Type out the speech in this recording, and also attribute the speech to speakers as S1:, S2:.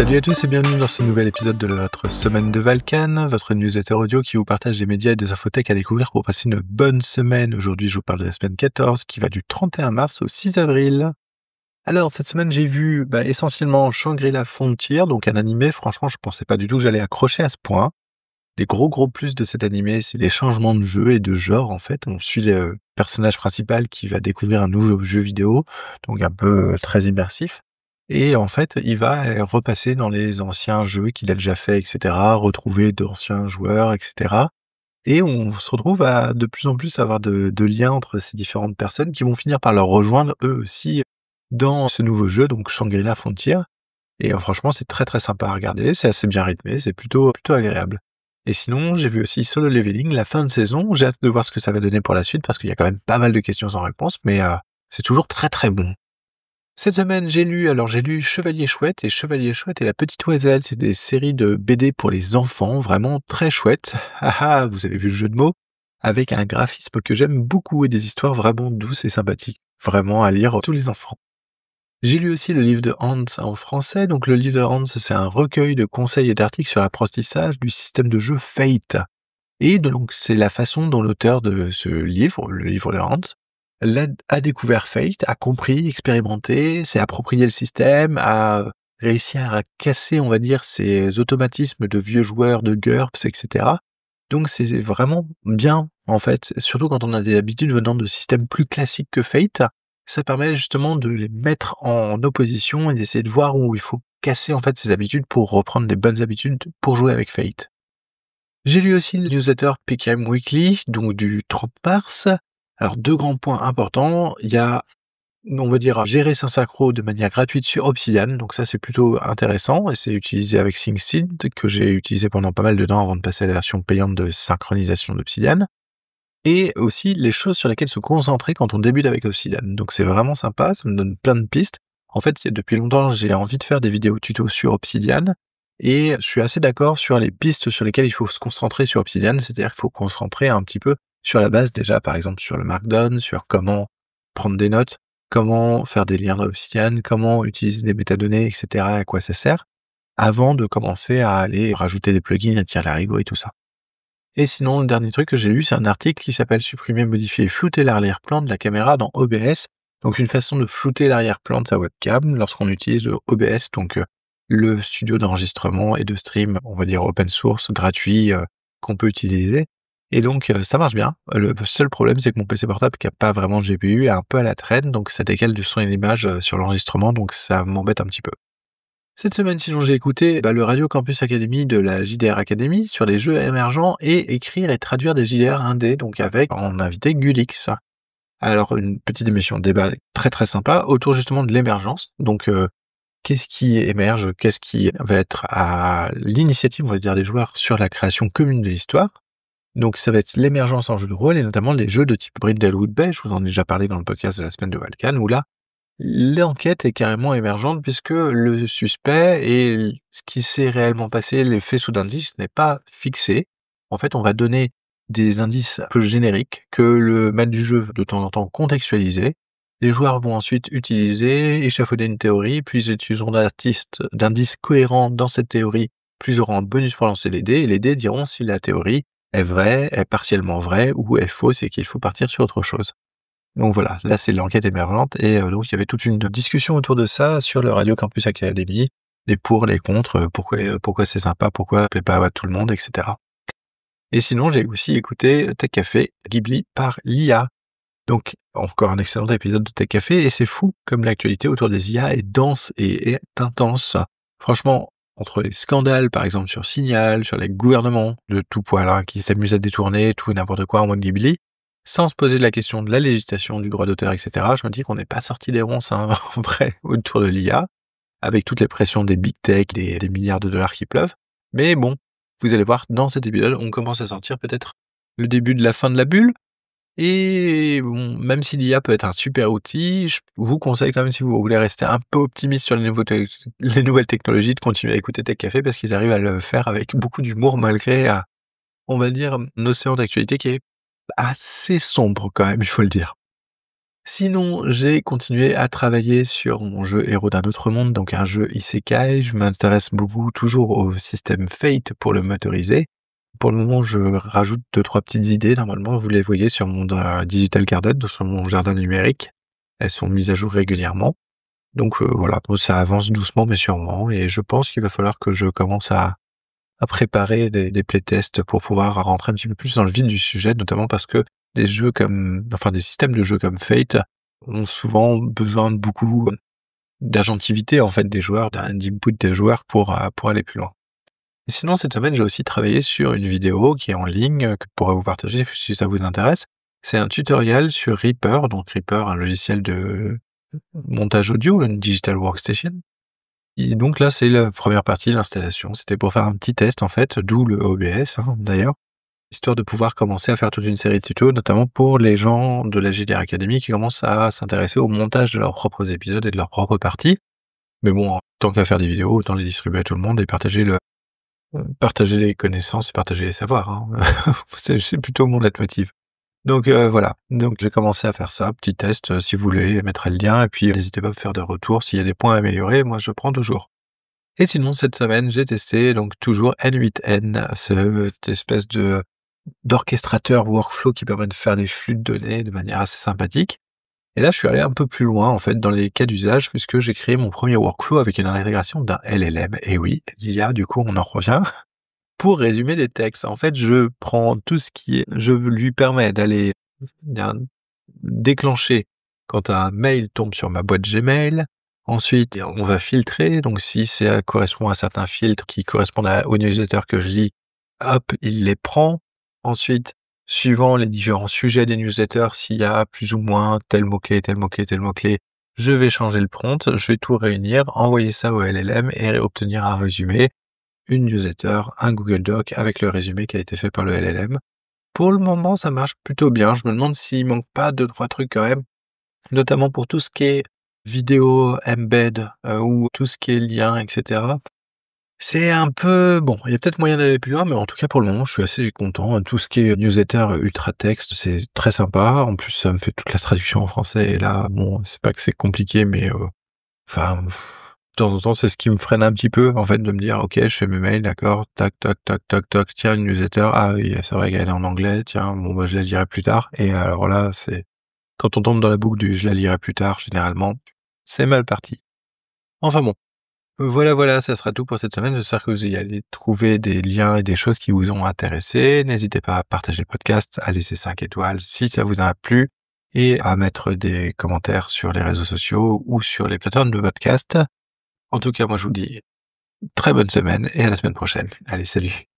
S1: Salut à tous et bienvenue dans ce nouvel épisode de votre semaine de Valkan, votre newsletter audio qui vous partage des médias et des infotech à découvrir pour passer une bonne semaine. Aujourd'hui, je vous parle de la semaine 14 qui va du 31 mars au 6 avril. Alors, cette semaine, j'ai vu essentiellement Shangri-La Frontier, donc un animé. Franchement, je pensais pas du tout que j'allais accrocher à ce point. Les gros plus de cet animé, c'est les changements de jeu et de genre, en fait. On suit le personnage principal qui va découvrir un nouveau jeu vidéo, donc un peu très immersif. Et en fait, il va repasser dans les anciens jeux qu'il a déjà fait, etc., retrouver d'anciens joueurs, etc. Et on se retrouve à de plus en plus avoir de liens entre ces différentes personnes qui vont finir par leur rejoindre eux aussi dans ce nouveau jeu, donc Shangri-La Frontier. Et franchement, c'est très sympa à regarder, c'est assez bien rythmé, c'est plutôt agréable. Et sinon, j'ai vu aussi Solo Leveling, la fin de saison. J'ai hâte de voir ce que ça va donner pour la suite parce qu'il y a quand même pas mal de questions sans réponse, mais c'est toujours très bon. Cette semaine, j'ai lu Chevalier Chouette et Chevalier Chouette et la Petite Oiselle. C'est des séries de BD pour les enfants, vraiment très chouettes. Vous avez vu le jeu de mots? Avec un graphisme que j'aime beaucoup et des histoires vraiment douces et sympathiques. Vraiment à lire tous les enfants. J'ai lu aussi le livre de Hans en français. Donc le livre de Hans, c'est un recueil de conseils et d'articles sur l'apprentissage du système de jeu Fate. Et donc c'est la façon dont l'auteur de ce livre, le livre de Hans, a découvert Fate, a compris, expérimenté, s'est approprié le système, a réussi à casser, on va dire, ces automatismes de vieux joueurs de GURPS, etc. Donc c'est vraiment bien, en fait, surtout quand on a des habitudes venant de systèmes plus classiques que Fate, ça permet justement de les mettre en opposition et d'essayer de voir où il faut casser, en fait, ces habitudes pour reprendre des bonnes habitudes pour jouer avec Fate. J'ai lu aussi le newsletter PKM Weekly, donc du 30 mars. Alors, 2 grands points importants. Il y a, on va dire, gérer sa synchro de manière gratuite sur Obsidian. Donc ça, c'est plutôt intéressant et c'est utilisé avec SyncSynth que j'ai utilisé pendant pas mal de temps avant de passer à la version payante de synchronisation d'Obsidian. Et aussi les choses sur lesquelles se concentrer quand on débute avec Obsidian. Donc c'est vraiment sympa, ça me donne plein de pistes. En fait, depuis longtemps, j'ai envie de faire des vidéos tuto sur Obsidian et je suis assez d'accord sur les pistes sur lesquelles il faut se concentrer sur Obsidian, c'est-à-dire qu'il faut se concentrer un petit peu sur la base déjà, par exemple sur le Markdown, sur comment prendre des notes, comment faire des liens dans Obsidian, comment utiliser des métadonnées, etc., à quoi ça sert, avant de commencer à aller rajouter des plugins, à tirer l'arigot et tout ça. Et sinon, le dernier truc que j'ai lu, c'est un article qui s'appelle Supprimer, modifier et flouter l'arrière-plan de la caméra dans OBS. Donc une façon de flouter l'arrière-plan de sa webcam lorsqu'on utilise OBS, donc le studio d'enregistrement et de stream, on va dire open source, gratuit, qu'on peut utiliser. Et donc ça marche bien. Le seul problème, c'est que mon PC portable qui a pas vraiment de GPU est un peu à la traîne, donc ça décale du son et l'image sur l'enregistrement, donc ça m'embête un petit peu. Cette semaine, sinon, j'ai écouté le Radio Campus Academy de la JDR Academy sur les jeux émergents et écrire et traduire des JDR indés, donc avec en invité Gulix. Alors, une petite émission de débat très sympa autour justement de l'émergence. Donc, qu'est-ce qui émerge, qu'est-ce qui va être à l'initiative, on va dire, des joueurs sur la création commune de l'histoire. Donc, ça va être l'émergence en jeu de rôle et notamment les jeux de type Brindlewood Bay. Je vous en ai déjà parlé dans le podcast de la semaine de Valkan, où là, l'enquête est carrément émergente puisque le suspect et ce qui s'est réellement passé, les faisceaux d'indices n'est pas fixé. En fait, on va donner des indices un peu génériques que le maître du jeu veut de temps en temps contextualiser. Les joueurs vont ensuite utiliser, échafauder une théorie, puis ils utiliseront d'indices cohérents dans cette théorie, plus ils auront un bonus pour lancer les dés, et les dés diront si la théorie est vraie, est partiellement vraie ou est fausse et qu'il faut partir sur autre chose. Donc voilà, là c'est l'enquête émergente et donc il y avait toute une discussion autour de ça sur le Radio Campus Academy, les pour, les contre, pourquoi c'est sympa, pourquoi ça plaît pas à tout le monde, etc. Et sinon, j'ai aussi écouté Tech Café Ghibli par l'IA. Donc encore un excellent épisode de Tech Café et c'est fou comme l'actualité autour des IA est dense et est intense. Franchement, entre les scandales par exemple sur Signal, sur les gouvernements de tout poil qui s'amusent à détourner tout et n'importe quoi en mode Ghibli, sans se poser la question de la législation, du droit d'auteur, etc., je me dis qu'on n'est pas sorti des ronces, en vrai, autour de l'IA, avec toutes les pressions des big tech, des milliards de dollars qui pleuvent. Mais bon, vous allez voir, dans cet épisode, on commence à sentir peut-être le début de la fin de la bulle. Et bon, même si l'IA peut être un super outil, je vous conseille quand même, si vous voulez rester un peu optimiste sur les nouvelles technologies, de continuer à écouter Tech Café, parce qu'ils arrivent à le faire avec beaucoup d'humour, malgré, on va dire, un océan d'actualité qui est assez sombre quand même, il faut le dire. Sinon, j'ai continué à travailler sur mon jeu Héros d'un autre monde, donc un jeu isekai. Je m'intéresse beaucoup toujours au système Fate pour le motoriser. Pour le moment, je rajoute 2-3 petites idées. Normalement, vous les voyez sur mon digital garden, donc sur mon jardin numérique. Elles sont mises à jour régulièrement. Donc voilà, bon, ça avance doucement mais sûrement et je pense qu'il va falloir que je commence à préparer des playtests pour pouvoir rentrer un petit peu plus dans le vif du sujet, notamment parce que des systèmes de jeux comme Fate ont souvent besoin de beaucoup d'agentivité, en fait, des joueurs, d'input des joueurs pour aller plus loin. Et sinon, cette semaine, j'ai aussi travaillé sur une vidéo qui est en ligne, que je pourrais vous partager si ça vous intéresse. C'est un tutoriel sur Reaper, donc Reaper, un logiciel de montage audio, une digital workstation. Et donc là, c'est la première partie, l'installation. C'était pour faire un petit test, en fait, d'où le OBS, hein, d'ailleurs, histoire de pouvoir commencer à faire toute une série de tutos, notamment pour les gens de la JDR Academy qui commencent à s'intéresser au montage de leurs propres épisodes et de leurs propres parties. Mais bon, tant qu'à faire des vidéos, autant les distribuer à tout le monde et partager les connaissances et partager les savoirs, hein. C'est plutôt mon leitmotiv. Donc voilà, donc j'ai commencé à faire ça, petit test, si vous voulez, je mettrai le lien et puis n'hésitez pas à me faire des retours s'il y a des points à améliorer, moi je prends toujours. Et sinon cette semaine, j'ai testé donc toujours N8N, cette espèce d'orchestrateur workflow qui permet de faire des flux de données de manière assez sympathique. Et là, je suis allé un peu plus loin en fait dans les cas d'usage puisque j'ai créé mon premier workflow avec une intégration d'un LLM. Et oui, l'IA, du coup, on en revient. Pour résumer des textes, en fait, je prends tout ce qui est je lui permets d'aller bien déclencher quand un mail tombe sur ma boîte Gmail. Ensuite, on va filtrer, donc si ça correspond à certains filtres qui correspondent aux newsletters que je lis, hop, il les prend. Ensuite, suivant les différents sujets des newsletters, s'il y a plus ou moins tel mot-clé, tel mot-clé, tel mot-clé, je vais changer le prompt, je vais tout réunir, envoyer ça au LLM et obtenir un résumé, une newsletter, un Google Doc avec le résumé qui a été fait par le LLM. Pour le moment, ça marche plutôt bien. Je me demande s'il manque pas 2-3 trucs quand même, notamment pour tout ce qui est vidéo, embed, ou tout ce qui est lien, et cetera. C'est un peu bon, il y a peut-être moyen d'aller plus loin, mais en tout cas pour le moment, je suis assez content. Tout ce qui est newsletter ultra texte, c'est très sympa. En plus, ça me fait toute la traduction en français et là, bon, c'est pas que c'est compliqué, mais enfin, de temps en temps, c'est ce qui me freine un petit peu, en fait, de me dire: «OK, je fais mes mails, d'accord, tac, tac, tac, tac, tac, tiens, une newsletter, ah oui, c'est vrai qu'elle est en anglais, tiens, bon, bah, je la lirai plus tard» et alors là, c'est quand on tombe dans la boucle du «je la lirai plus tard», généralement, c'est mal parti. Enfin bon, voilà, ça sera tout pour cette semaine. J'espère que vous y allez trouver des liens et des choses qui vous ont intéressé. N'hésitez pas à partager le podcast, à laisser 5 étoiles si ça vous a plu et à mettre des commentaires sur les réseaux sociaux ou sur les plateformes de podcast. En tout cas, moi, je vous dis très bonne semaine et à la semaine prochaine. Allez, salut!